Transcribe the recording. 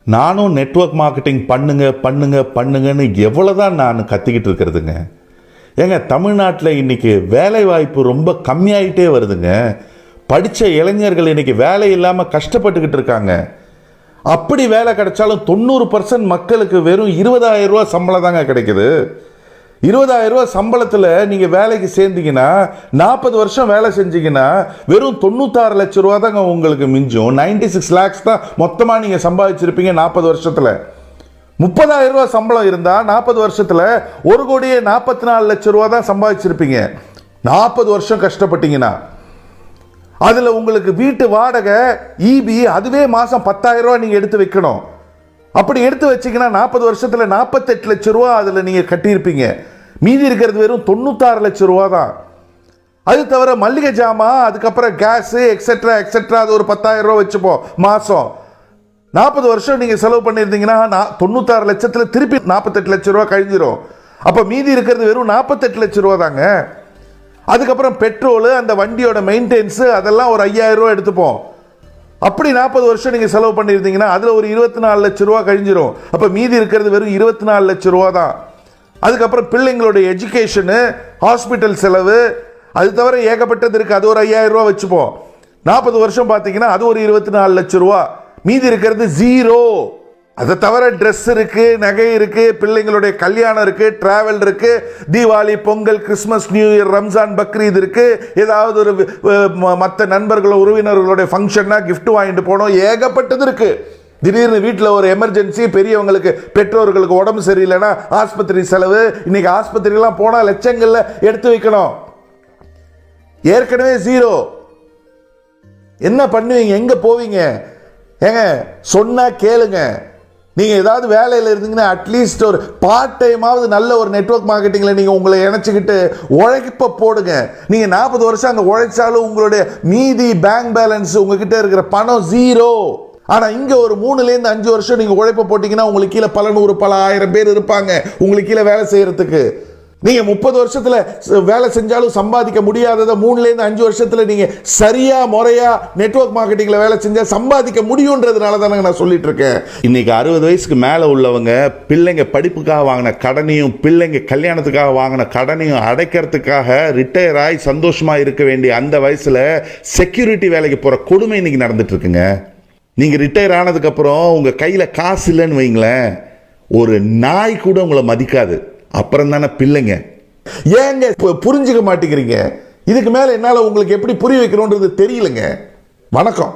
நானும் network marketing பண்ணுங்கன்னு எவ்வளோதான் நான் கத்திக்கிட்டு இருக்கிறதுங்க. ஏங்க, தமிழ்நாட்டில் இன்றைக்கி வேலை வாய்ப்பு ரொம்ப கம்மியாயிட்டே வருதுங்க. படித்த இளைஞர்கள் இன்றைக்கி வேலை இல்லாமல் கஷ்டப்பட்டுக்கிட்டு இருக்காங்க. அப்படி வேலை கிடைச்சாலும் 90% மக்களுக்கு வெறும் 20,000 ரூபா சம்பளம் தாங்க கிடைக்குது. 20,000 ரூபா சம்பளத்தில் நீங்கள் வேலைக்கு சேர்ந்தீங்கன்னா 40 வருஷம் வேலை செஞ்சீங்கன்னா வெறும் 96 லட்சம் ரூபா தாங்க உங்களுக்கு மிஞ்சும். 96 lakhs தான் மொத்தமாக நீங்கள் சம்பாதிச்சிருப்பீங்க 40 வருஷத்தில். 30,000 ரூபா சம்பளம் இருந்தால் 40 வருஷத்தில் 1,44 லட்சம் ரூபா தான் சம்பாதிச்சிருப்பீங்க 40 வருஷம் கஷ்டப்பட்டீங்கன்னா. அதில் உங்களுக்கு வீட்டு வாடகை, ஈபி, அதுவே மாதம் 10,000 ரூபா நீங்கள் எடுத்து வைக்கணும். அப்படி எடுத்து வச்சிங்கன்னா 40 வருஷத்தில் 48 லட்சம் ரூபா அதில் நீங்கள் கட்டியிருப்பீங்க. மீதி இருக்கிறது வெறும் 96 லட்சம் ரூபா தான். அது தவிர மல்லிகை ஜாமான், அதுக்கப்புறம் கேஸு எக்ஸெட்ரா அது ஒரு 10,000 ரூபா வச்சுப்போம் மாதம். 40 வருஷம் நீங்கள் செலவு பண்ணியிருந்தீங்கன்னா 96 லட்சத்தில் திருப்பி 48 லட்சம் ரூபா கழிஞ்சிரும். அப்போ மீதி இருக்கிறது வெறும் 48 லட்சம் ரூபா தாங்க. அதுக்கப்புறம் பெட்ரோலு, அந்த வண்டியோட மெயின்டெனன்ஸு, அதெல்லாம் ஒரு 5,000 ரூபா எடுத்துப்போம். அப்படி 40 வருஷம் நீங்கள் செலவு பண்ணியிருந்தீங்கன்னா அதில் ஒரு 24 லட்சம் ரூபா கழிஞ்சிரும். அப்போ மீதி இருக்கிறது வெறும் 24 லட்சம் ரூபா தான். அதுக்கப்புறம் பிள்ளைங்களுடைய எஜுகேஷனு, ஹாஸ்பிட்டல் செலவு, அது தவிர ஏகப்பட்டது இருக்குது. அது ஒரு 5,000 ரூபா வச்சுப்போம். 40 வருஷம் பார்த்தீங்கன்னா அது ஒரு 24 லட்சம் ரூபா. மீதி இருக்கிறது ஜீரோ. அதை தவிர ட்ரெஸ் இருக்கு, நகை இருக்கு, பிள்ளைங்களுடைய கல்யாணம் இருக்கு, டிராவல் இருக்கு, Deepavali, Pongal, Christmas, new year, Ramzan, Bakrid இருக்கு, ஏதாவது ஒரு மற்ற நண்பர்களோ உறவினர்களுடைய ஃபங்க்ஷன்னா கிஃப்ட் வாங்கிட்டு போனோம், ஏகப்பட்டது இருக்கு. திடீர்னு வீட்டில் ஒரு எமர்ஜென்சி, பெரியவங்களுக்கு பெற்றோர்களுக்கு உடம்பு சரியில்லைன்னா ஆஸ்பத்திரி செலவு. இன்னைக்கு ஆஸ்பத்திரிலாம் போனால் லட்சங்கள்ல எடுத்து வைக்கணும். ஏற்கனவே ஜீரோ. என்ன பண்ணுவீங்க? எங்க போவீங்க? ஏங்க, சொன்னா கேளுங்க. நீங்கள் ஏதாவது வேலையில் இருந்தீங்கன்னா அட்லீஸ்ட் ஒரு பார்ட் டைமாவது நல்ல ஒரு நெட்வொர்க் மார்க்கெட்டிங்கில் நீங்கள் உங்களை இணைச்சிக்கிட்டு உழைப்ப போடுங்க. நீங்கள் 40 வருஷம் அங்கே உழைச்சாலும் உங்களுடைய மீதி பேங்க் பேலன்ஸ், உங்ககிட்ட இருக்கிற பணம் ஜீரோ. ஆனால் இங்கே ஒரு 3லேருந்து 5 வருஷம் நீங்கள் உழைப்ப போட்டிங்கன்னா உங்களுக்கு கீழே பல 100 பல 1000 பேர் இருப்பாங்க உங்களுக்கு கீழே வேலை செய்கிறதுக்கு. நீங்கள் 30 வருஷத்தில் வேலை செஞ்சாலும் சம்பாதிக்க முடியாததை 3லேருந்து 5 வருஷத்தில் நீங்கள் சரியாக முறையாக நெட்வொர்க் மார்க்கெட்டிங்கில் வேலை செஞ்சால் சம்பாதிக்க முடியுன்றதுனால தானே நான் சொல்லிட்டு இருக்கேன். இன்னைக்கு 60 வயசுக்கு மேலே உள்ளவங்க பிள்ளைங்க படிப்புக்காக வாங்கின கடனையும் பிள்ளைங்க கல்யாணத்துக்காக வாங்கின கடனையும் அடைக்கிறதுக்காக ரிட்டையர் ஆகி சந்தோஷமாக இருக்க வேண்டிய அந்த வயசில் செக்யூரிட்டி வேலைக்கு போகிற கொடுமை இன்னைக்கு நடந்துட்டு இருக்குங்க. நீங்கள் ரிட்டையர் ஆனதுக்கப்புறம் உங்கள் கையில் காசு இல்லைன்னு வைங்களேன், ஒரு நாய் கூட உங்களை மதிக்காது. அப்புறம் தானே பிள்ளைங்க. ஏங்க புரிஞ்சுக்க மாட்டேங்கிறீங்க? இதுக்கு மேல என்னால உங்களுக்கு எப்படி புரிய வைக்கணும்ன்றது தெரியலங்க. வணக்கம்.